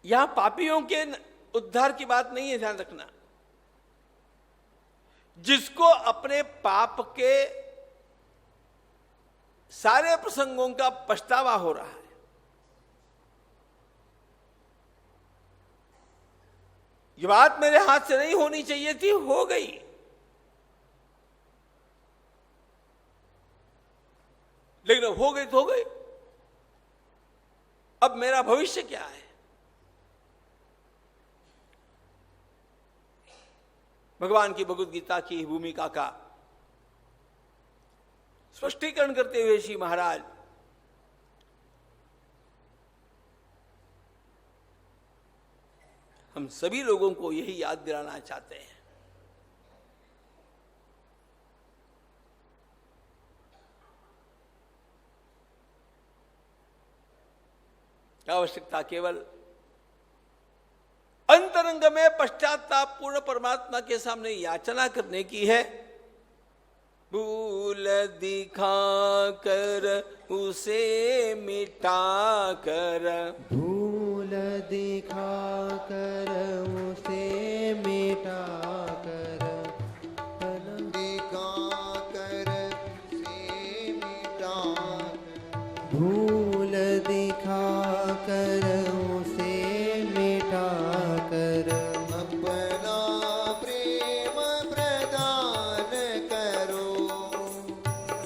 यहां पापियों के उद्धार की बात नहीं है, ध्यान रखना। जिसको अपने पाप के सारे प्रसंगों का पछतावा हो रहा है, ये बात मेरे हाथ से नहीं होनी चाहिए थी, हो गई, लेकिन हो गई तो हो गई, अब मेरा भविष्य क्या है? भगवान की भगवद गीता की भूमिका का स्पष्टीकरण करते हुए श्री महाराज हम सभी लोगों को यही याद दिलाना चाहते हैं। आवश्यकता केवल अंतरंग में पश्चाताप पूर्ण परमात्मा के सामने याचना करने की है। भूल दिखा कर उसे मिटा कर, भूल दिखा कर उसे मिटा कर, दिखा कर उसे मिटा कर, भूल दिखा कर उसे मिटा कर, अपना प्रेम प्रदान करो,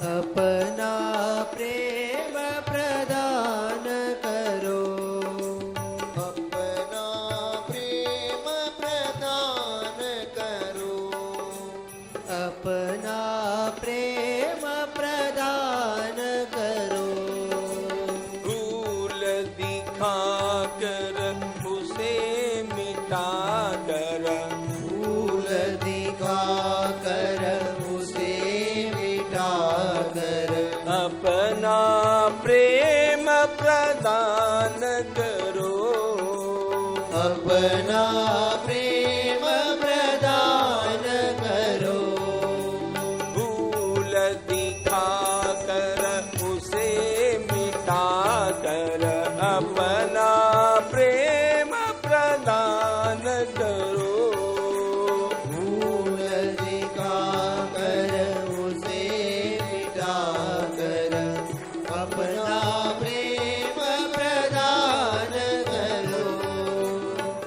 अपना प्रेम प्रदान करो, अपना प्रेम प्रदान करो, अपना प्रेम प्रदान करो, भूल दिखा कर उसे मिटा कर, भूल दिखा कर उसे मिटा कर, अपना प्रेम प्रदान करो, अपना प्रेम प्रदान करो, भूल दिखा कर उसे मिटा कर, अपना प्रेम प्रदान करो, भूल दिखा कर उसे मिटा कर, अपना प्रेम प्रदान करो,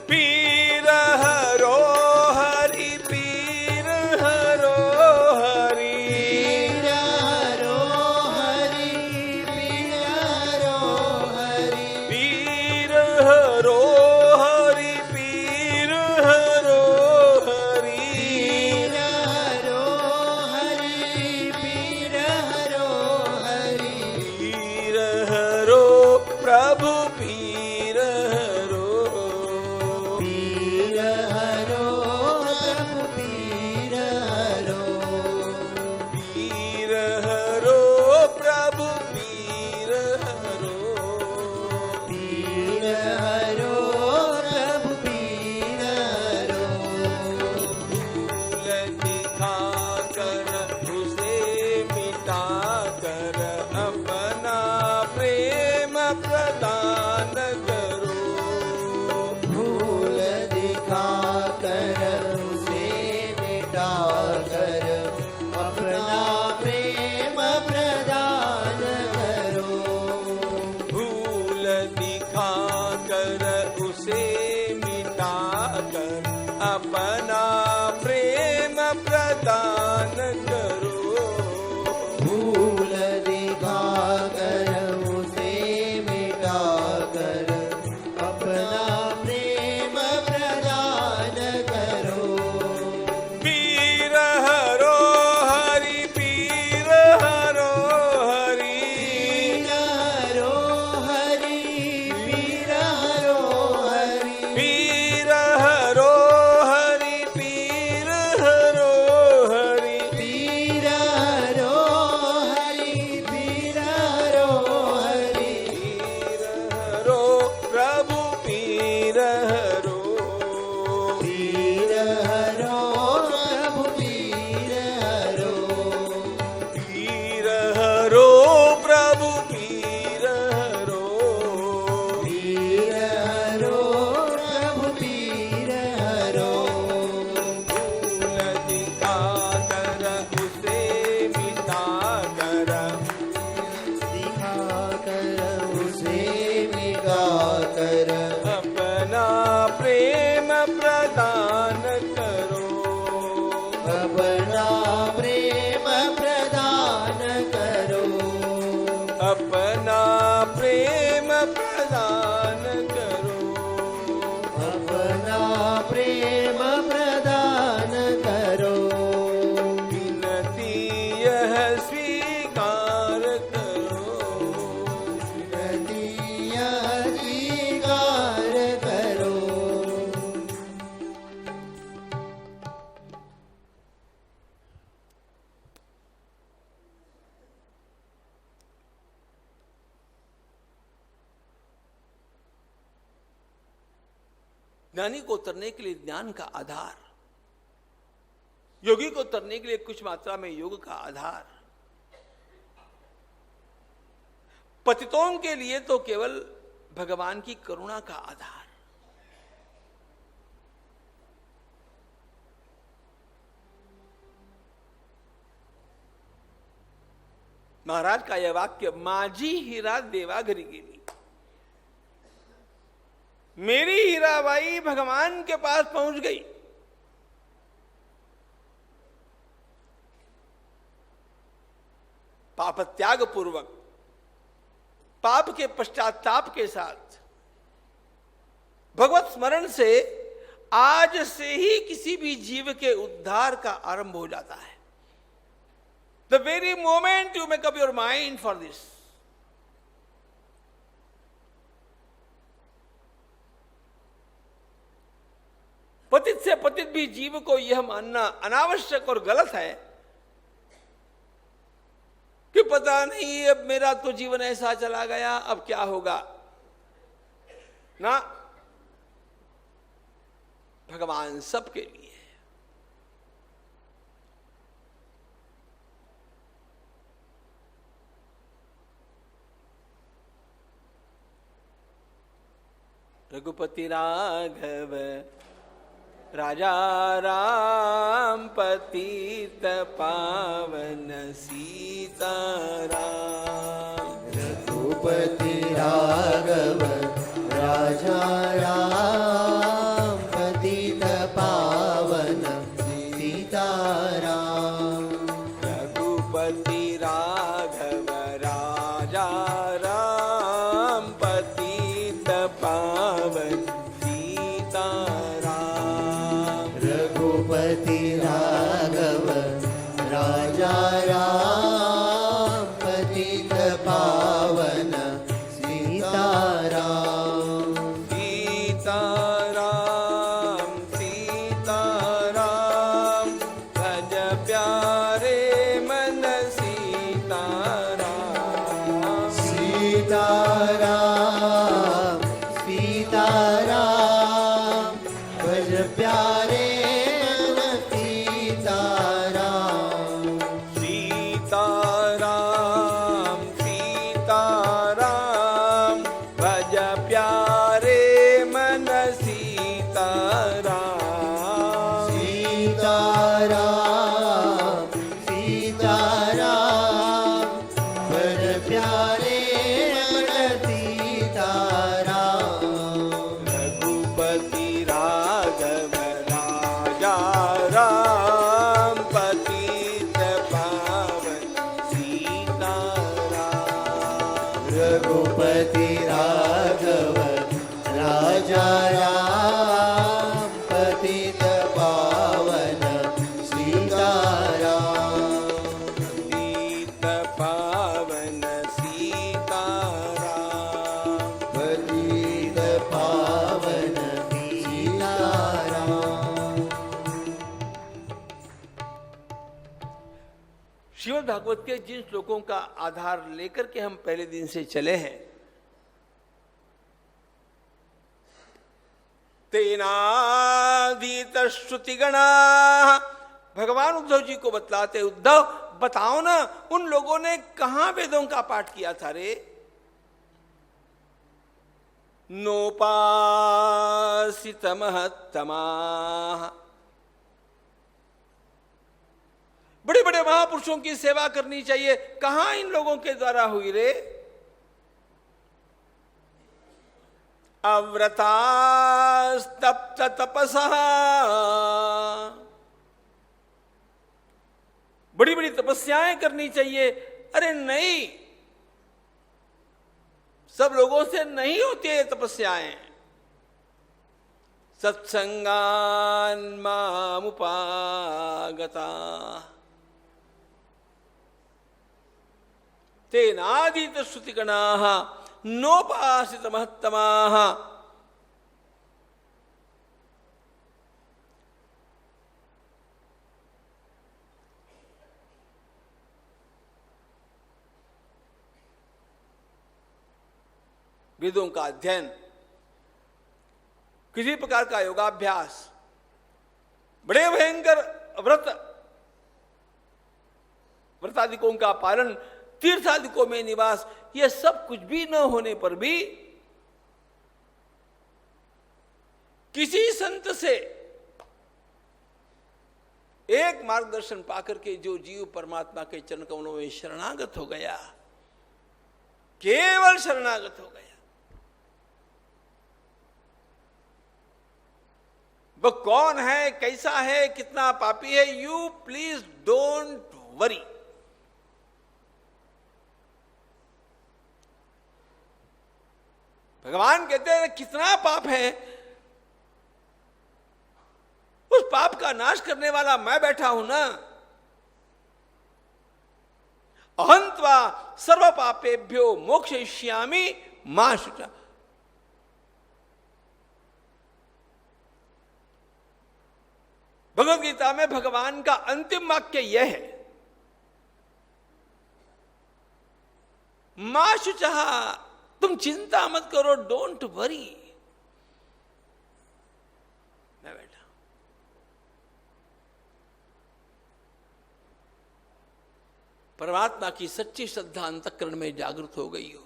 पीर ज्ञानी को उतरने के लिए ज्ञान का आधार, योगी को उतरने के लिए कुछ मात्रा में योग का आधार, पतितों के लिए तो केवल भगवान की करुणा का आधार। महाराज का यह वाक्य, माझी हीरा देवा घरी गेली, मेरी हीराबाई भगवान के पास पहुंच गई। पाप त्याग पूर्वक, पाप के पश्चाताप के साथ, भगवत स्मरण से आज से ही किसी भी जीव के उद्धार का आरंभ हो जाता है। The very moment you make up your mind for this, पतित से पतित भी जीव को यह मानना अनावश्यक और गलत है कि पता नहीं अब मेरा तो जीवन ऐसा चला गया, अब क्या होगा ना। भगवान सबके लिए है। रघुपति राघव राजा राम पतित पावन सीताराम। रघुपति राघव राजा राम पतित पावन सीताराम। रघुपति राघव राजा राम पतित पावन सीताराम। रघुपति राघव राजा राम पतित पावन सीताराम। सीताराम सीताराम भज प्यारे मन सीताराम। सीताराम सीताराम भज प्यारे मन सीताराम। सीताराम सीताराम भज प्यारे मन सीताराम। सीताराम सीताराम भज प्यारे मन सीताराम। रघुपति राघव राजा राम पतित पावन सीताराम। रघुपति राघव राजा राम पतित पावन सीताराम। पतित पावन सीताराम। पतित पावन सीताराम। श्रीमद् भागवत के जिन श्लोकों का आधार लेकर के हम पहले दिन से चले हैं, तेनाधीत श्रुतिगणा, भगवान उद्धव जी को बतलाते, उद्धव बताओ ना उन लोगों ने कहां वेदों का पाठ किया था रे। नोपासित महत्तमा, बड़े बड़े महापुरुषों की सेवा करनी चाहिए, कहां इन लोगों के द्वारा हुई रे। अव्रतास्तप्त तपसा, बड़ी बड़ी तपस्याएं करनी चाहिए। अरे नहीं, सब लोगों से नहीं होती है तपस्याएं। सत्संगान मामुपागता तेनादीत श्रुतिगणाः नोपासित महत्तमाः। वेदों का अध्ययन किसी प्रकार का योगाभ्यास, बड़े भयंकर व्रतादिकों का पालन, तीर्थादिकों में निवास, यह सब कुछ भी न होने पर भी किसी संत से एक मार्गदर्शन पाकर के जो जीव परमात्मा के चरण कमलों में शरणागत हो गया, केवल शरणागत हो गया, वो कौन है, कैसा है, कितना पापी है, यू प्लीज डोंट वरी। भगवान कहते हैं कितना पाप है, उस पाप का नाश करने वाला मैं बैठा हूं ना। अहंत्वा सर्व पापेभ्यो मोक्षयिष्यामि मा शुचा। भगवद गीता में भगवान का अंतिम वाक्य यह है, मा शुचा, तुम चिंता मत करो, डोंट वरी, मैं बैठा। परमात्मा की सच्ची श्रद्धा अंतःकरण में जागृत हो गई हो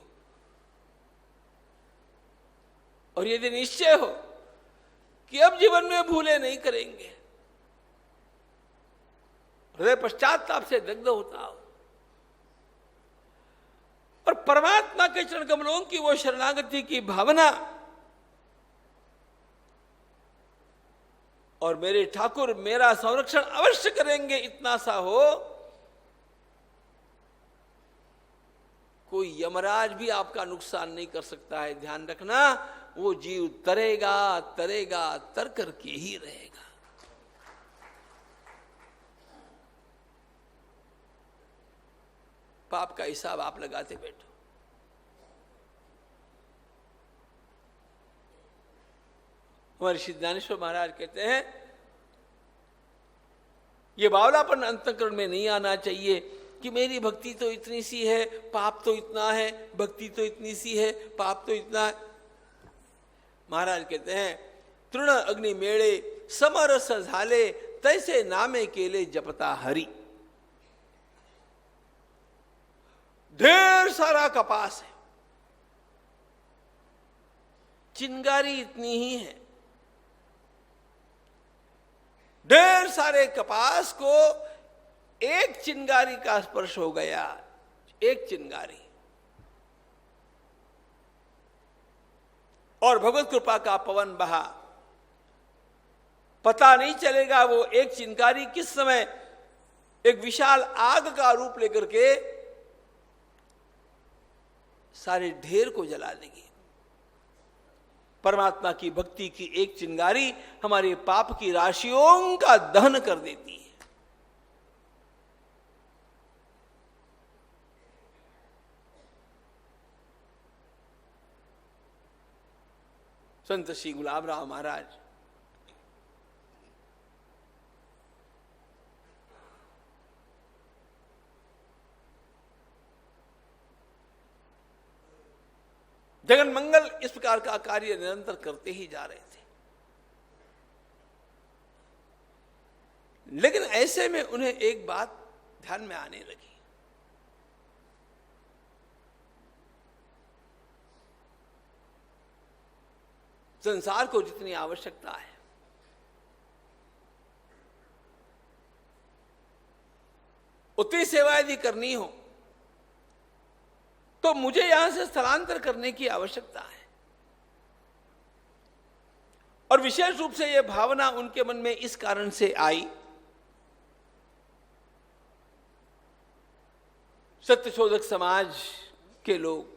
और यदि निश्चय हो कि अब जीवन में भूले नहीं करेंगे, हृदय पश्चाताप से दग्ध होता हो और परमात्मा के चरण कमलों की वो शरणागति की भावना और मेरे ठाकुर मेरा संरक्षण अवश्य करेंगे, इतना सा हो, कोई यमराज भी आपका नुकसान नहीं कर सकता है। ध्यान रखना, वो जीव तरेगा तरेगा, तर करके ही रहेगा। पाप का हिसाब आप लगाते बैठो। हमारे श्री ज्ञानेश्वर महाराज कहते हैं ये बावलापन अंतःकरण में नहीं आना चाहिए कि मेरी भक्ति तो इतनी सी है, पाप तो इतना है, भक्ति तो इतनी सी है, पाप तो इतना है। महाराज कहते हैं तृण अग्नि मेड़े समरस झाले, तैसे नामे केले जपता हरि। ढेर सारा कपास है, चिंगारी इतनी ही है, ढेर सारे कपास को एक चिंगारी का स्पर्श हो गया, एक चिंगारी, और भगवत कृपा का पवन बहा, पता नहीं चलेगा वो एक चिंगारी किस समय एक विशाल आग का रूप लेकर के सारे ढेर को जला देगी। परमात्मा की भक्ति की एक चिंगारी हमारे पाप की राशियों का दहन कर देती है। संत श्री गुलाब राव महाराज जगन मंगल इस प्रकार का कार्य निरंतर करते ही जा रहे थे, लेकिन ऐसे में उन्हें एक बात ध्यान में आने लगी। संसार को जितनी आवश्यकता है उतनी सेवा यदि करनी हो तो मुझे यहां से स्थलांतर करने की आवश्यकता है। और विशेष रूप से यह भावना उनके मन में इस कारण से आई, सत्यशोधक समाज के लोग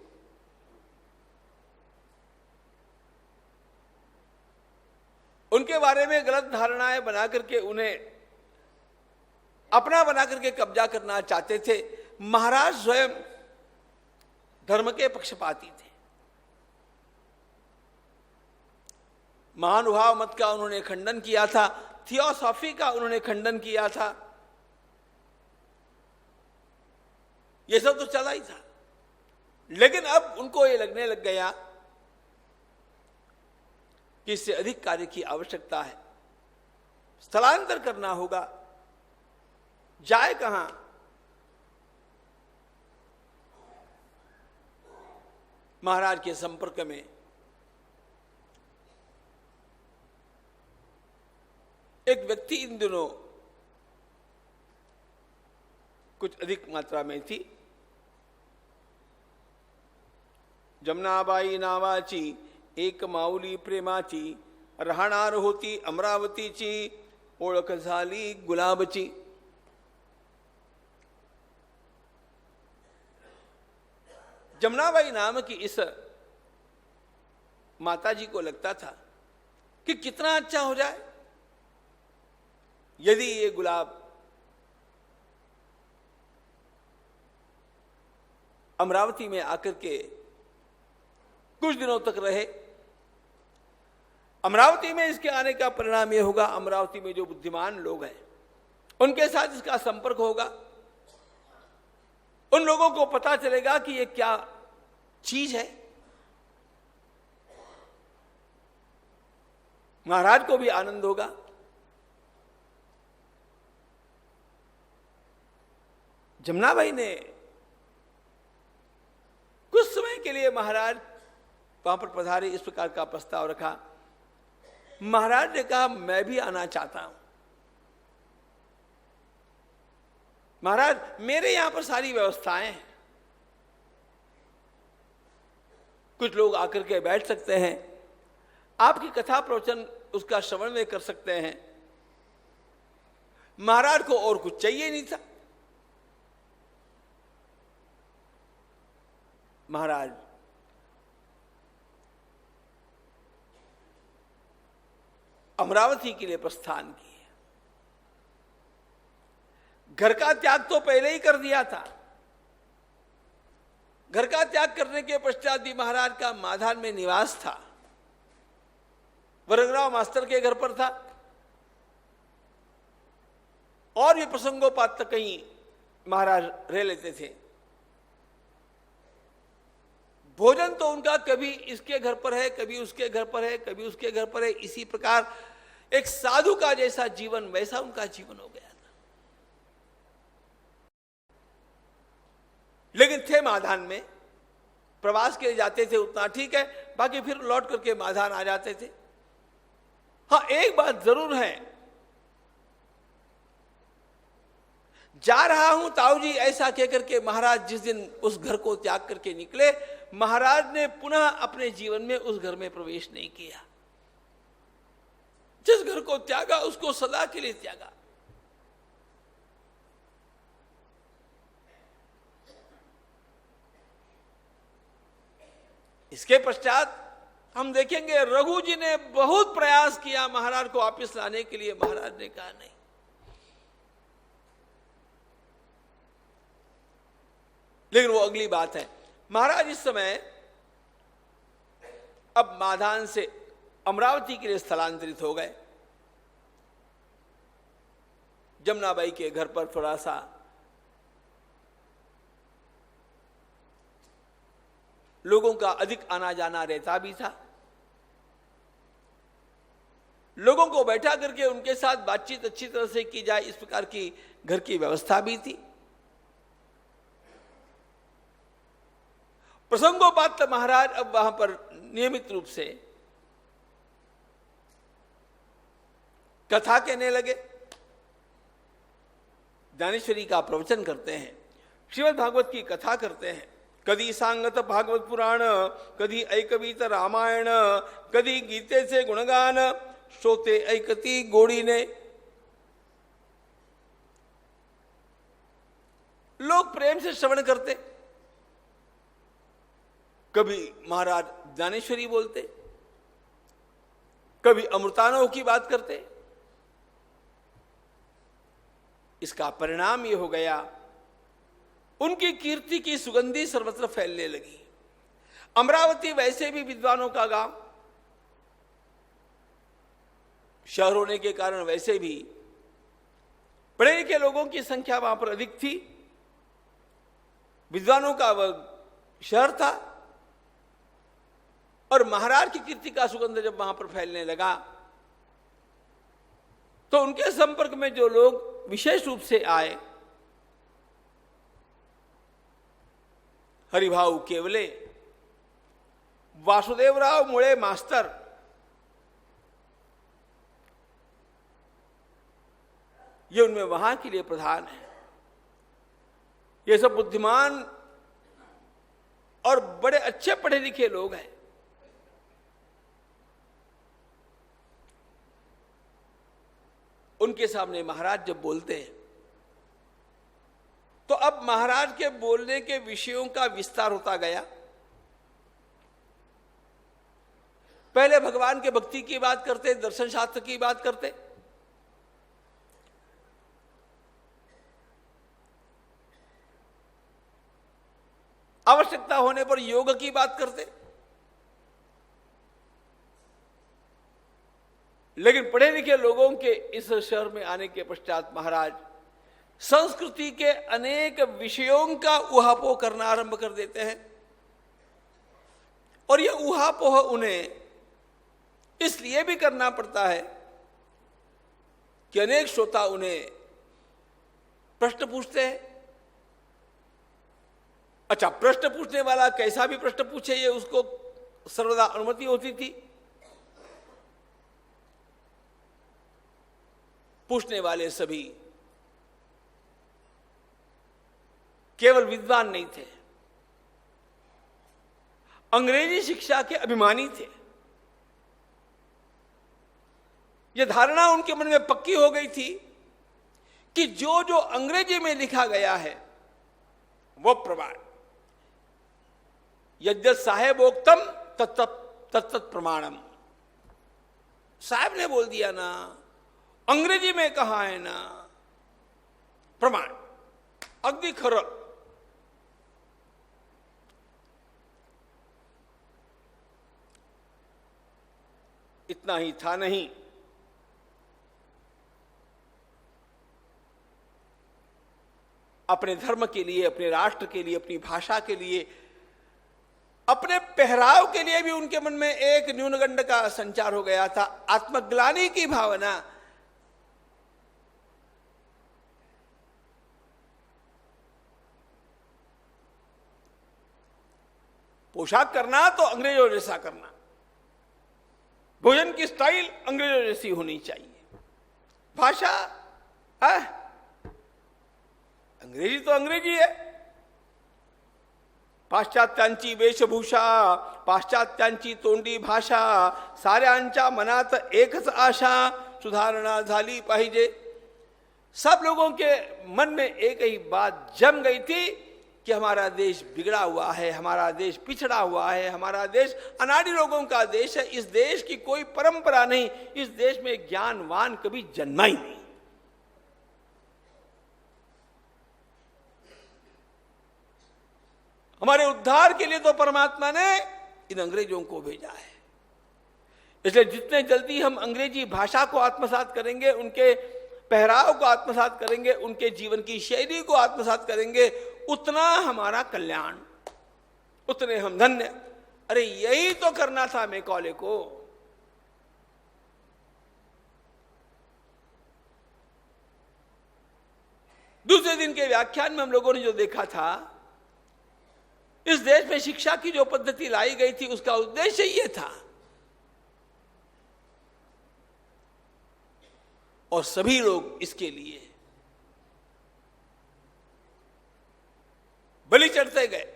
उनके बारे में गलत धारणाएं बना करके उन्हें अपना बना करके कब्जा करना चाहते थे। महाराज स्वयं धर्म के पक्षपाती थे, महानुभाव मत का उन्होंने खंडन किया था, थियोसॉफी का उन्होंने खंडन किया था, यह सब तो चला ही था। लेकिन अब उनको ये लगने लग गया कि इससे अधिक कार्य की आवश्यकता है, स्थलांतर करना होगा। जाए कहां? महाराज के संपर्क में एक व्यक्ति इन दिनों कुछ अधिक मात्रा में थी। जमनाबाई नावाची एक माऊली प्रेमाची, राहणार होती अमरावतीची, ओळख झाली गुलाबची। जमनाबाई नाम की इस माताजी को लगता था कि कितना अच्छा हो जाए यदि ये गुलाब अमरावती में आकर के कुछ दिनों तक रहे। अमरावती में इसके आने का परिणाम यह होगा, अमरावती में जो बुद्धिमान लोग हैं उनके साथ इसका संपर्क होगा। उन लोगों को पता चलेगा कि ये क्या चीज है। महाराज को भी आनंद होगा। जमनाबाई ने कुछ समय के लिए महाराज वहां पर पधारे, इस प्रकार का प्रस्ताव रखा। महाराज ने कहा मैं भी आना चाहता हूं। महाराज मेरे यहां पर सारी व्यवस्थाएं हैं, कुछ लोग आकर के बैठ सकते हैं, आपकी कथा प्रवचन उसका श्रवण में कर सकते हैं। महाराज को और कुछ चाहिए नहीं था। महाराज अमरावती के लिए प्रस्थान किए। घर का त्याग तो पहले ही कर दिया था। घर का त्याग करने के पश्चात भी महाराज का माधान में निवास था। वरगराव मास्टर के घर पर था और भी प्रसंगोपात कहीं महाराज रह लेते थे। भोजन तो उनका कभी इसके घर पर है, कभी उसके घर पर है, कभी उसके घर पर है। इसी प्रकार एक साधु का जैसा जीवन वैसा उनका जीवन हो गया था। लेकिन थे माधान में, प्रवास के लिए जाते थे उतना ठीक है, बाकी फिर लौट करके माधान आ जाते थे। हाँ, एक बात जरूर है, जा रहा हूं ताऊ जी ऐसा कहकर के महाराज जिस दिन उस घर को त्याग करके निकले, महाराज ने पुनः अपने जीवन में उस घर में प्रवेश नहीं किया। जिस घर को त्यागा उसको सदा के लिए त्यागा। इसके पश्चात हम देखेंगे रघु जी ने बहुत प्रयास किया महाराज को वापिस लाने के लिए। महाराज ने कहा नहीं। लेकिन वो अगली बात है। महाराज इस समय अब माधान से अमरावती के लिए स्थलांतरित हो गए। जमनाबाई के घर पर थोड़ा सा लोगों का अधिक आना जाना रहता भी था। लोगों को बैठा करके उनके साथ बातचीत अच्छी तरह से की जाए, इस प्रकार की घर की व्यवस्था भी थी। प्रसंगोपात महाराज अब वहां पर नियमित रूप से कथा कहने लगे, ज्ञानेश्वरी का प्रवचन करते हैं, श्रीमद् भागवत की कथा करते हैं। कदी सांगत भागवत पुराण, कदी ऐकवीत रामायण, कदी गीते से गुणगान, श्रोते ऐकती गोड़ी ने। लोग प्रेम से श्रवण करते। कभी महाराज ज्ञानेश्वरी बोलते, कभी अमृतानुभव की बात करते। इसका परिणाम यह हो गया, उनकी कीर्ति की सुगंधी सर्वत्र फैलने लगी। अमरावती वैसे भी विद्वानों का गांव, शहर होने के कारण वैसे भी पढ़े लिखे लोगों की संख्या वहां पर अधिक थी। विद्वानों का वह शहर था। और महाराज की कीर्ति का सुगंध जब वहां पर फैलने लगा तो उनके संपर्क में जो लोग विशेष रूप से आए, हरिभाऊ केवले, वासुदेवराव मुळे मास्तर, ये उनमें वहां के लिए प्रधान है। ये सब बुद्धिमान और बड़े अच्छे पढ़े लिखे लोग हैं। उनके सामने महाराज जब बोलते हैं तो अब महाराज के बोलने के विषयों का विस्तार होता गया। पहले भगवान के भक्ति की बात करते, दर्शन शास्त्र की बात करते, आवश्यकता होने पर योग की बात करते, लेकिन पढ़े लिखे लोगों के इस शहर में आने के पश्चात महाराज संस्कृति के अनेक विषयों का उहापोह करना आरंभ कर देते हैं। और यह उहापोह उन्हें इसलिए भी करना पड़ता है कि अनेक श्रोता उन्हें प्रश्न पूछते हैं। अच्छा, प्रश्न पूछने वाला कैसा भी प्रश्न पूछे, ये उसको सर्वदा अनुमति होती थी। पूछने वाले सभी केवल विद्वान नहीं थे, अंग्रेजी शिक्षा के अभिमानी थे। यह धारणा उनके मन में पक्की हो गई थी कि जो जो अंग्रेजी में लिखा गया है वो प्रमाण, यद्यत साहेबोक्तम तत्त प्रमाणम। साहब ने बोल दिया ना, अंग्रेजी में कहा है ना, प्रमाण अगदी खरं। इतना ही था नहीं, अपने धर्म के लिए, अपने राष्ट्र के लिए, अपनी भाषा के लिए, अपने पहराव के लिए भी उनके मन में एक न्यूनगंड का संचार हो गया था, आत्मग्लानि की भावना। पोशाक करना तो अंग्रेजों जैसा करना, भोजन की स्टाइल अंग्रेजों जैसी होनी चाहिए, भाषा अंग्रेजी तो अंग्रेजी है। पाश्चात्यांची वेशभूषा, पाश्चात्यांची तोंडी भाषा, साऱ्यांच्या मनात एकच आशा सुधारणा झाली पाहिजे। सब लोगों के मन में एक ही बात जम गई थी कि हमारा देश बिगड़ा हुआ है, हमारा देश पिछड़ा हुआ है, हमारा देश अनाड़ी लोगों का देश है, इस देश की कोई परंपरा नहीं, इस देश में ज्ञानवान कभी जन्मा ही नहीं। हमारे उद्धार के लिए तो परमात्मा ने इन अंग्रेजों को भेजा है। इसलिए जितने जल्दी हम अंग्रेजी भाषा को आत्मसात करेंगे, उनके पहराव को आत्मसात करेंगे, उनके जीवन की शैली को आत्मसात करेंगे, उतना हमारा कल्याण, उतने हम धन्य। अरे यही तो करना था मैकॉले को। दूसरे दिन के व्याख्यान में हम लोगों ने जो देखा था, इस देश में शिक्षा की जो पद्धति लाई गई थी उसका उद्देश्य यह था, और सभी लोग इसके लिए बलि चढ़ते गए।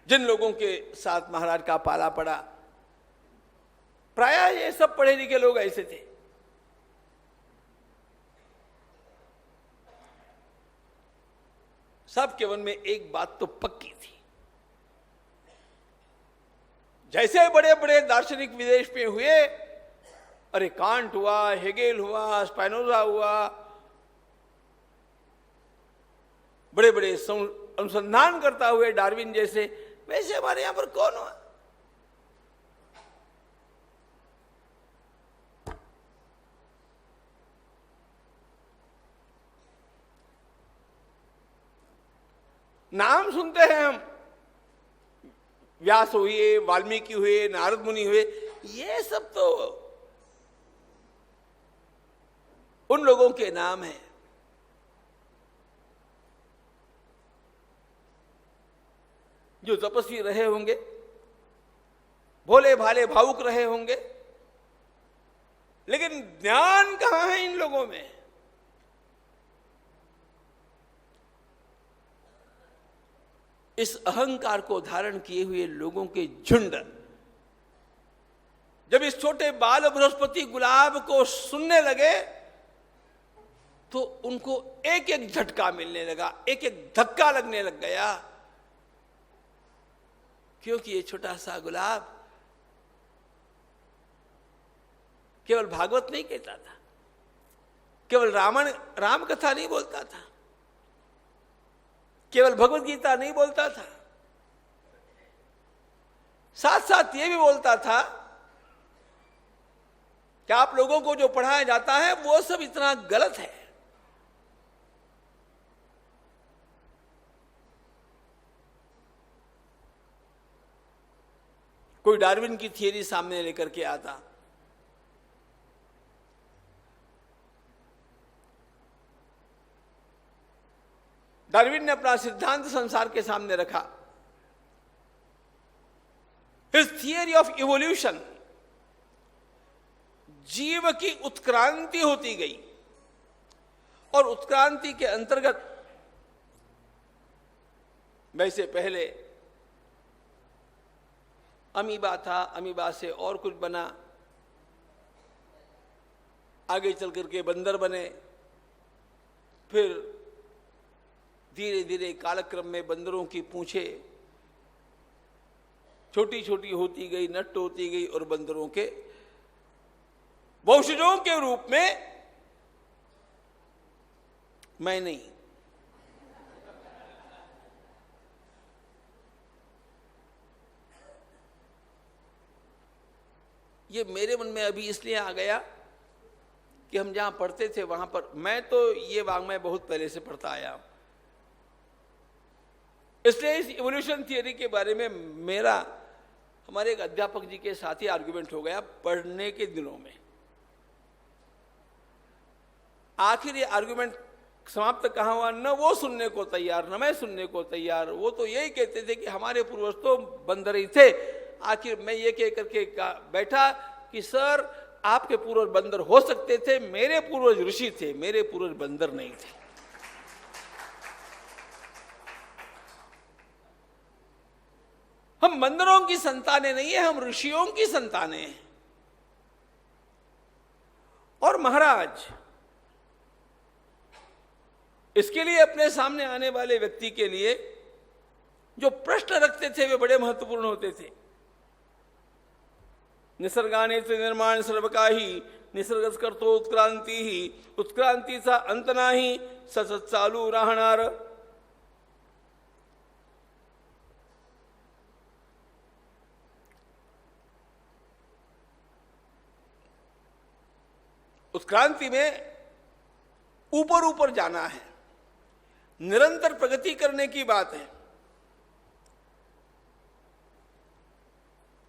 जिन लोगों के साथ महाराज का पाला पड़ा, प्रायः ये सब पढ़े लिखे लोग ऐसे थे। सबके मन में एक बात तो पक्की थी, जैसे बड़े बड़े दार्शनिक विदेश में हुए, अरे कांट हुआ, हेगेल हुआ, स्पाइनोजा हुआ, बड़े बड़े अनुसंधान करता हुए डार्विन जैसे, वैसे हमारे यहां पर कौन हुआ? नाम सुनते हैं हम, व्यास हुए, वाल्मीकि हुए, नारद मुनि हुए, ये सब तो उन लोगों के नाम हैं। जो तपस्वी रहे होंगे, भोले भाले भावुक रहे होंगे, लेकिन ज्ञान कहां है इन लोगों में? इस अहंकार को धारण किए हुए लोगों के झुंड जब इस छोटे बाल बृहस्पति गुलाब को सुनने लगे तो उनको एक एक झटका मिलने लगा, एक एक धक्का लगने लग गया, क्योंकि ये छोटा सा गुलाब केवल भागवत नहीं कहता था, केवल राम कथा नहीं बोलता था, केवल भगवत गीता नहीं बोलता था, साथ साथ ये भी बोलता था कि आप लोगों को जो पढ़ाया जाता है वो सब इतना गलत है। कोई डार्विन की थियरी सामने लेकर के आता, डार्विन ने अपना सिद्धांत संसार के सामने रखा। हिज थियरी ऑफ इवोल्यूशन, जीव की उत्क्रांति होती गई और उत्क्रांति के अंतर्गत वैसे पहले अमीबा था, अमीबा से और कुछ बना, आगे चल करके बंदर बने, फिर धीरे धीरे कालक्रम में बंदरों की पूंछें छोटी छोटी होती गई, नष्ट होती गई और बंदरों के वंशजों के रूप में मैं नहीं, ये मेरे मन में अभी इसलिए आ गया कि हम जहां पढ़ते थे वहां पर, मैं तो ये वाङ्मय बहुत पहले से पढ़ता आया हूं, इसलिए इस इवोल्यूशन थियरी के बारे में मेरा हमारे एक अध्यापक जी के साथ ही आर्गुमेंट हो गया पढ़ने के दिनों में। आखिर ये आर्गुमेंट समाप्त कहाँ हुआ? न वो सुनने को तैयार, न मैं सुनने को तैयार। वो तो यही कहते थे कि हमारे पूर्वज तो बंदर ही थे। आखिर मैं ये कह करके बैठा कि सर आपके पूर्वज बंदर हो सकते थे, मेरे पूर्वज ऋषि थे, मेरे पूर्वज बंदर नहीं थे। हम बंदरों की संतानें नहीं है, हम ऋषियों की संतानें हैं। और महाराज इसके लिए अपने सामने आने वाले व्यक्ति के लिए जो प्रश्न रखते थे वे बड़े महत्वपूर्ण होते थे। निसर्गाने निर्माण सर्वकाही, निसर्ग करतो उत्क्रांति ही, उत्क्रांति सा अंत नाही, सतत चालू राहणार। उत्क्रांति में ऊपर ऊपर जाना है, निरंतर प्रगति करने की बात है।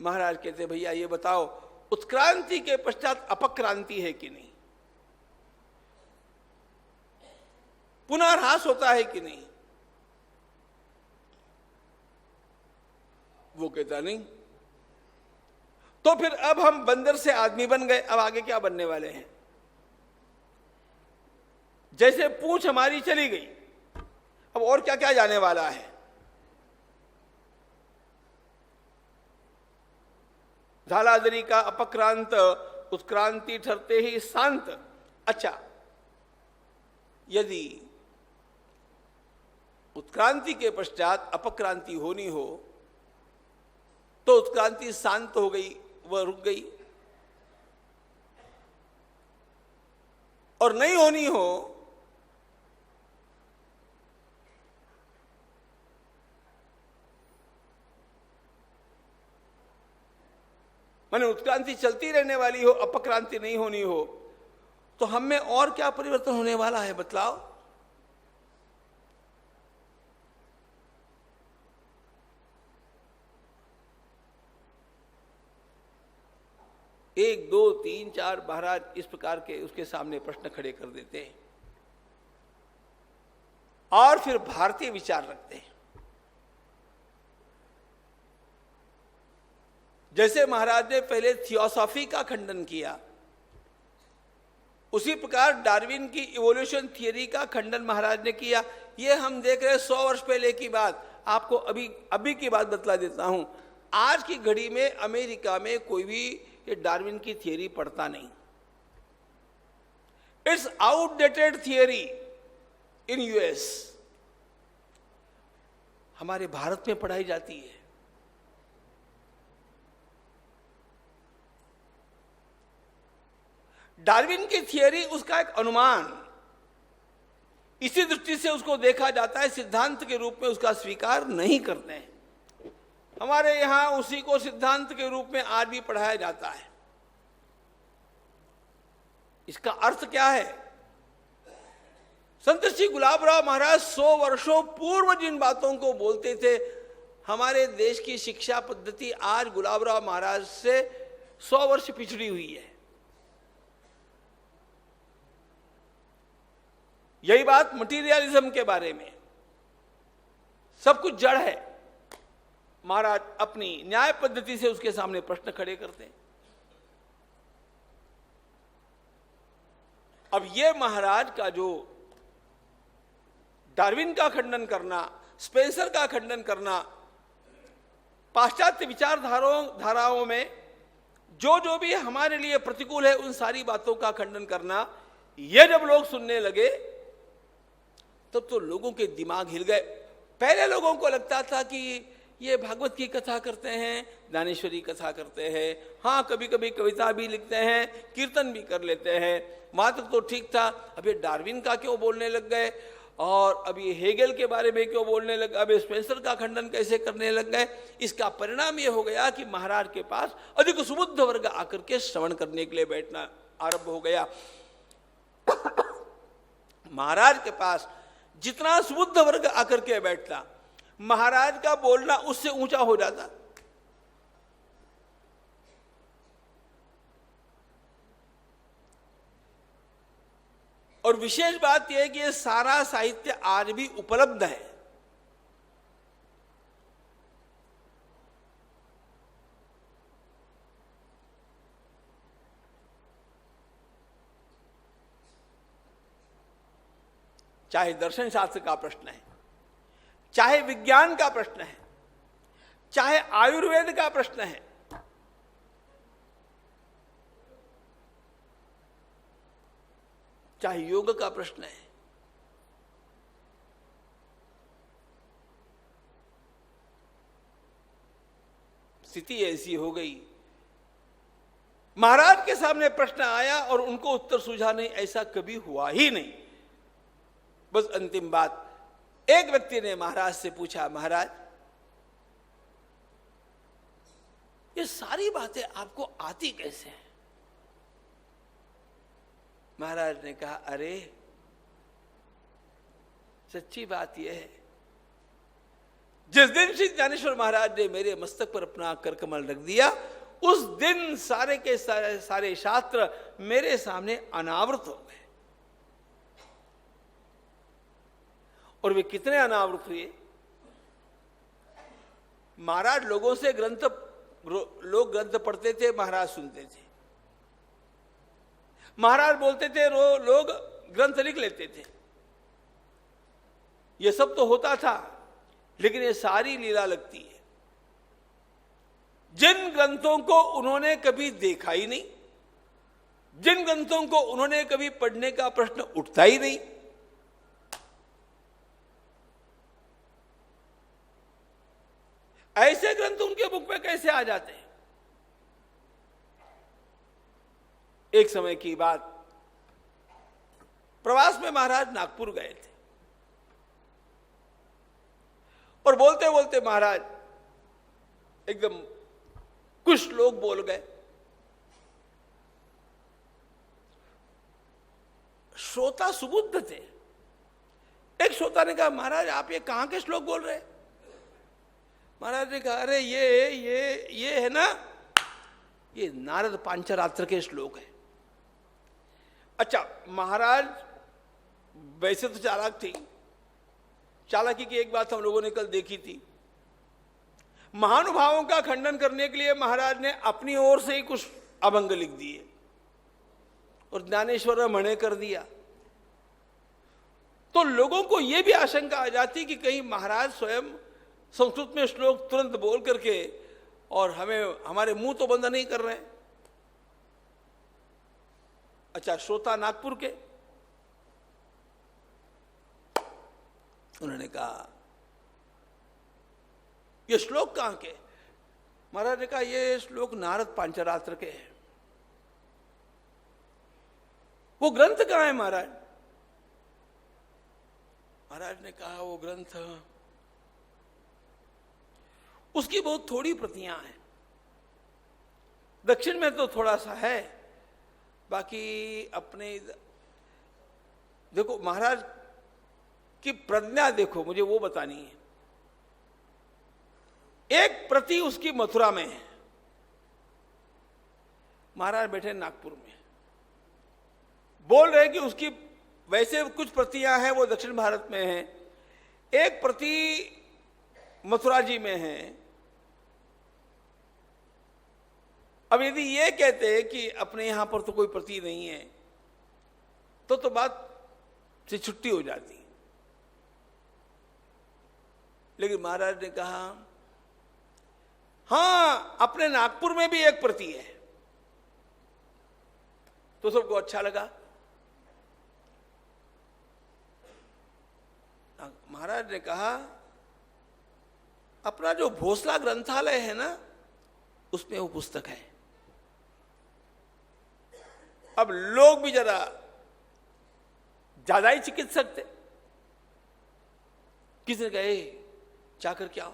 महाराज कहते भैया ये बताओ उत्क्रांति के पश्चात अपक्रांति है कि नहीं, पुनः ह्रास होता है कि नहीं? वो कहता नहीं। तो फिर अब हम बंदर से आदमी बन गए, अब आगे क्या बनने वाले हैं? जैसे पूंछ हमारी चली गई, अब और क्या क्या जाने वाला है? झालाधरी का अपक्रांत उत्क्रांति ठहरते ही शांत। अच्छा, यदि उत्क्रांति के पश्चात अपक्रांति होनी हो तो उत्क्रांति शांत हो गई, वह रुक गई, और नहीं होनी हो माने उत्क्रांति चलती रहने वाली हो, अपक्रांति नहीं होनी हो, तो हम में और क्या परिवर्तन होने वाला है बतलाओ? 1, 2, 3, 4 महाराज इस प्रकार के उसके सामने प्रश्न खड़े कर देते हैं और फिर भारतीय विचार रखते हैं। जैसे महाराज ने पहले थियोसॉफी का खंडन किया, उसी प्रकार डार्विन की इवोल्यूशन थियरी का खंडन महाराज ने किया। ये हम देख रहे हैं 100 वर्ष पहले की बात। आपको अभी की बात बतला देता हूं। आज की घड़ी में अमेरिका में कोई भी ये डार्विन की थियरी पढ़ता नहीं। It's outdated theory in US. हमारे भारत में पढ़ाई जाती है। डार्विन की थियरी उसका एक अनुमान, इसी दृष्टि से उसको देखा जाता है, सिद्धांत के रूप में उसका स्वीकार नहीं करते हैं। हमारे यहां उसी को सिद्धांत के रूप में आज भी पढ़ाया जाता है। इसका अर्थ क्या है? संत श्री गुलाबराव महाराज 100 वर्षों पूर्व जिन बातों को बोलते थे, हमारे देश की शिक्षा पद्धति आज गुलाबराव महाराज से 100 वर्ष पिछड़ी हुई है। यही बात मटीरियलिज्म के बारे में, सब कुछ जड़ है। महाराज अपनी न्याय पद्धति से उसके सामने प्रश्न खड़े करते हैं। अब ये महाराज का जो डार्विन का खंडन करना, स्पेंसर का खंडन करना, पाश्चात्य विचारधाराओं में जो भी हमारे लिए प्रतिकूल है उन सारी बातों का खंडन करना, ये जब लोग सुनने लगे तब तो लोगों के दिमाग हिल गए। पहले लोगों को लगता था कि ये भागवत की कथा करते हैं, दानेश्वरी कथा करते हैं, हाँ कभी कभी कविता भी लिखते हैं, कीर्तन भी कर लेते हैं, वहां तक तो ठीक था। अब ये डार्विन का क्यों बोलने लग गए, और अब ये हेगेल के बारे में क्यों बोलने लग गए, अब स्पेंसर का खंडन कैसे करने लग गए। इसका परिणाम ये हो गया कि महाराज के पास अधिक सुबुद्ध वर्ग आकर के श्रवण करने के लिए बैठना आरंभ हो गया। महाराज के पास जितना सुबुद्ध वर्ग आकर के बैठता, महाराज का बोलना उससे ऊंचा हो जाता। और विशेष बात यह है कि यह सारा साहित्य आज भी उपलब्ध है। चाहे दर्शन शास्त्र का प्रश्न है, चाहे विज्ञान का प्रश्न है, चाहे आयुर्वेद का प्रश्न है, चाहे योग का प्रश्न है, स्थिति ऐसी हो गई। महाराज के सामने प्रश्न आया और उनको उत्तर सूझा नहीं, ऐसा कभी हुआ ही नहीं। बस अंतिम बात, एक व्यक्ति ने महाराज से पूछा, महाराज ये सारी बातें आपको आती कैसे हैं? महाराज ने कहा, अरे सच्ची बात यह है, जिस दिन श्री ज्ञानेश्वर महाराज ने मेरे मस्तक पर अपना करकमल रख दिया, उस दिन सारे के सारे शास्त्र मेरे सामने अनावृत हो गए। और वे कितने अनावृत हुए? महाराज लोगों से लोग ग्रंथ पढ़ते थे, महाराज सुनते थे। महाराज बोलते थे, लोग ग्रंथ लिख लेते थे। ये सब तो होता था, लेकिन ये सारी लीला लगती है। जिन ग्रंथों को उन्होंने कभी देखा ही नहीं, जिन ग्रंथों को उन्होंने कभी पढ़ने का प्रश्न उठता ही नहीं, ऐसे ग्रंथ उनके बुक में कैसे आ जाते हैं? एक समय की बात, प्रवास में महाराज नागपुर गए थे और बोलते बोलते महाराज एकदम कुछ लोग बोल गए। श्रोता सुबुद्ध थे। एक श्रोता ने कहा, महाराज आप ये कहां के श्लोक बोल रहे हैं? महाराज ने कहा, अरे ये है ना, ये नारद पांचरात्र के श्लोक है। अच्छा, महाराज वैसे तो चालाक थी। चालाकी की एक बात हम लोगों ने कल देखी थी। महानुभावों का खंडन करने के लिए महाराज ने अपनी ओर से ही कुछ अभंग लिख दिए और ज्ञानेश्वर मणे कर दिया। तो लोगों को यह भी आशंका आ जाती कि कहीं महाराज स्वयं संस्कृत में श्लोक तुरंत बोल करके और हमारे मुंह तो बंद नहीं कर रहे हैं। अच्छा, श्रोता नागपुर के, उन्होंने कहा ये श्लोक कहां के? महाराज ने कहा ये श्लोक नारद पांचरात्र के हैं। वो ग्रंथ कहां है महाराज? महाराज ने कहा वो ग्रंथ, उसकी बहुत थोड़ी प्रतियां हैं। दक्षिण में तो थोड़ा सा है, बाकी अपने देखो महाराज की प्रज्ञा देखो, मुझे वो बतानी है। एक प्रति उसकी मथुरा में है, महाराज बैठे नागपुर में, बोल रहे कि उसकी वैसे कुछ प्रतियां हैं वो दक्षिण भारत में हैं, एक प्रति मथुरा जी में है। अब यदि ये कहते हैं कि अपने यहां पर तो कोई प्रति नहीं है, तो बात से छुट्टी हो जाती। लेकिन महाराज ने कहा हां, अपने नागपुर में भी एक प्रति है। तो सबको अच्छा लगा। महाराज ने कहा अपना जो भोसला ग्रंथालय है ना, उसमें वो पुस्तक है। अब लोग भी जरा ज्यादा ही चिकित्सक थे। किसी ने कहे जाकर क्या,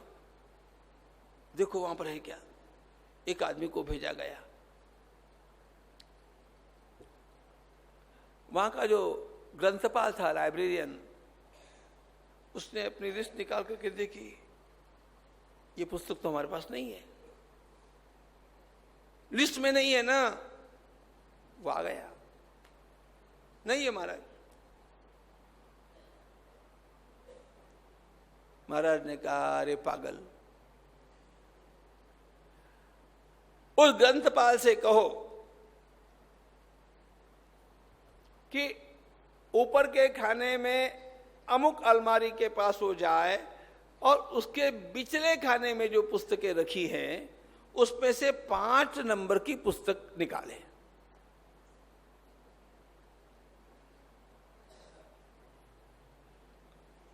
देखो वहां पर है क्या। एक आदमी को भेजा गया, वहां का जो ग्रंथपाल था, लाइब्रेरियन, उसने अपनी लिस्ट निकाल करके देखी, ये पुस्तक तो हमारे पास नहीं है, लिस्ट में नहीं है ना। वो आ गया, नहीं है महाराज। महाराज ने कहा अरे पागल, उस ग्रंथपाल से कहो कि ऊपर के खाने में अमुक अलमारी के पास हो जाए और उसके पिछले खाने में जो पुस्तकें रखी हैं उसमें से 5 नंबर की पुस्तक निकाले।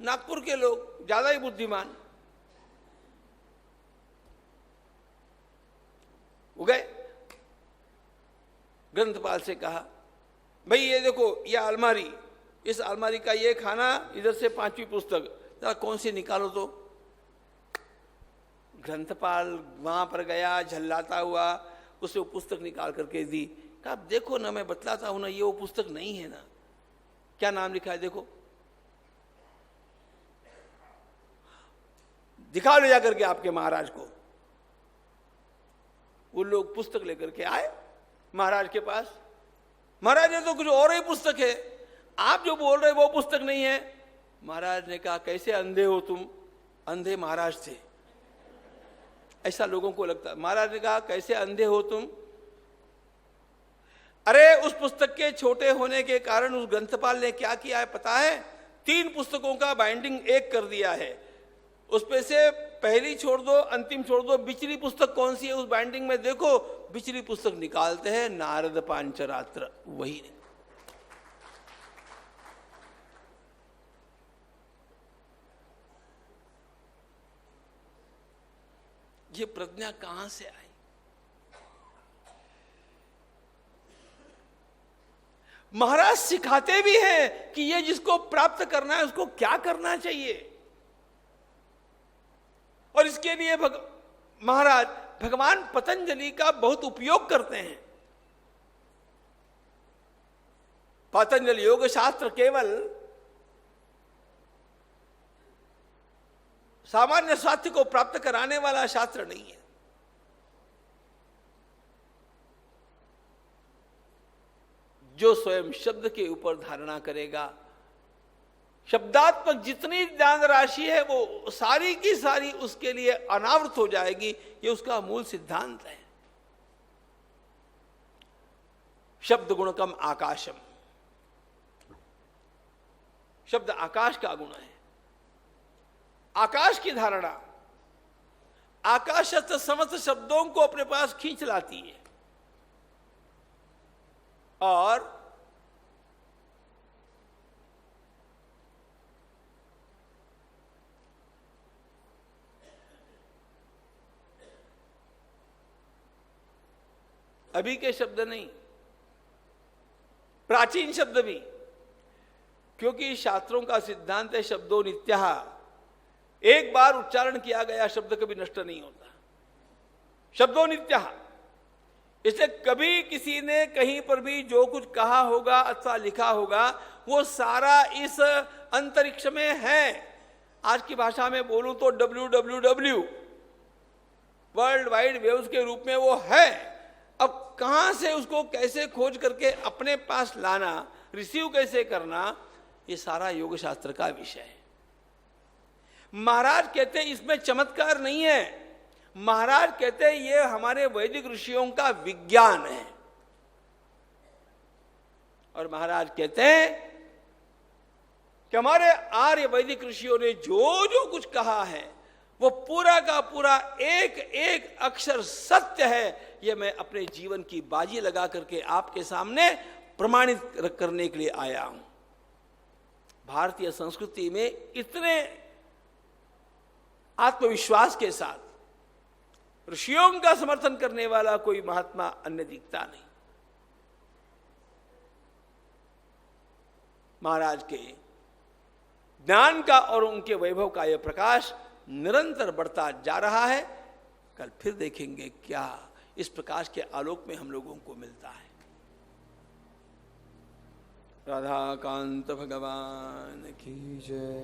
नागपुर के लोग ज्यादा ही बुद्धिमान हो गए। ग्रंथपाल से कहा भाई ये देखो, ये अलमारी, इस अलमारी का ये खाना, इधर से 5वीं पुस्तक, जरा कौन सी निकालो तो। ग्रंथपाल वहां पर गया, झल्लाता हुआ, उसे वो पुस्तक निकाल करके दी। कहा देखो ना, मैं बतलाता हूं ना, ये वो पुस्तक नहीं है ना। क्या नाम लिखा है देखो, दिखा ले जाकर के आपके महाराज को। वो लोग पुस्तक लेकर के आए महाराज के पास। महाराज ने तो कुछ और ही पुस्तक है, आप जो बोल रहे वो पुस्तक नहीं है। महाराज ने कहा कैसे अंधे हो तुम? अंधे महाराज थे, ऐसा लोगों को लगता। महाराज ने कहा कैसे अंधे हो तुम? अरे उस पुस्तक के छोटे होने के कारण उस ग्रंथपाल ने क्या किया है पता है? 3 पुस्तकों का बाइंडिंग एक कर दिया है। उसमें से पहली छोड़ दो, अंतिम छोड़ दो, बिचली पुस्तक कौन सी है उस बाइंडिंग में देखो। बिचली पुस्तक निकालते हैं नारद पांचरात्र, वही नहीं। ये प्रज्ञा कहां से आई? महाराज सिखाते भी हैं कि ये जिसको प्राप्त करना है उसको क्या करना चाहिए। और इसके लिए महाराज भगवान पतंजलि का बहुत उपयोग करते हैं। पतंजलि योग शास्त्र केवल सामान्य स्वास्थ्य को प्राप्त कराने वाला शास्त्र नहीं है। जो स्वयं शब्द के ऊपर धारणा करेगा, शब्दात्मक जितनी ज्ञान राशि है वो सारी की सारी उसके लिए अनावृत हो जाएगी। ये उसका मूल सिद्धांत है। शब्द गुणकम आकाशम, शब्द आकाश का गुण है। आकाश की धारणा आकाशस्थ समस्त शब्दों को अपने पास खींच लाती है और अभी के शब्द नहीं, प्राचीन शब्द भी, क्योंकि शास्त्रों का सिद्धांत है शब्दों नित्यः, एक बार उच्चारण किया गया शब्द कभी नष्ट नहीं होता। शब्दों नित्यः, इसलिए कभी किसी ने कहीं पर भी जो कुछ कहा होगा अथवा लिखा होगा वो सारा इस अंतरिक्ष में है। आज की भाषा में बोलूं तो www वर्ल्ड वाइड वेव्स के रूप में वो है। अब कहां से उसको कैसे खोज करके अपने पास लाना, रिसीव कैसे करना, ये सारा योग शास्त्र का विषय है। महाराज कहते हैं इसमें चमत्कार नहीं है, महाराज कहते हैं ये हमारे वैदिक ऋषियों का विज्ञान है। और महाराज कहते हैं कि हमारे आर्य वैदिक ऋषियों ने जो जो कुछ कहा है वो पूरा का पूरा एक एक अक्षर सत्य है। ये मैं अपने जीवन की बाजी लगा करके आपके सामने प्रमाणित करने के लिए आया हूं। भारतीय संस्कृति में इतने आत्मविश्वास के साथ ऋषियों का समर्थन करने वाला कोई महात्मा अन्य दिखता नहीं। महाराज के ज्ञान का और उनके वैभव का यह प्रकाश निरंतर बढ़ता जा रहा है। कल फिर देखेंगे क्या इस प्रकाश के आलोक में हम लोगों को मिलता है। राधा कांत भगवान की जय।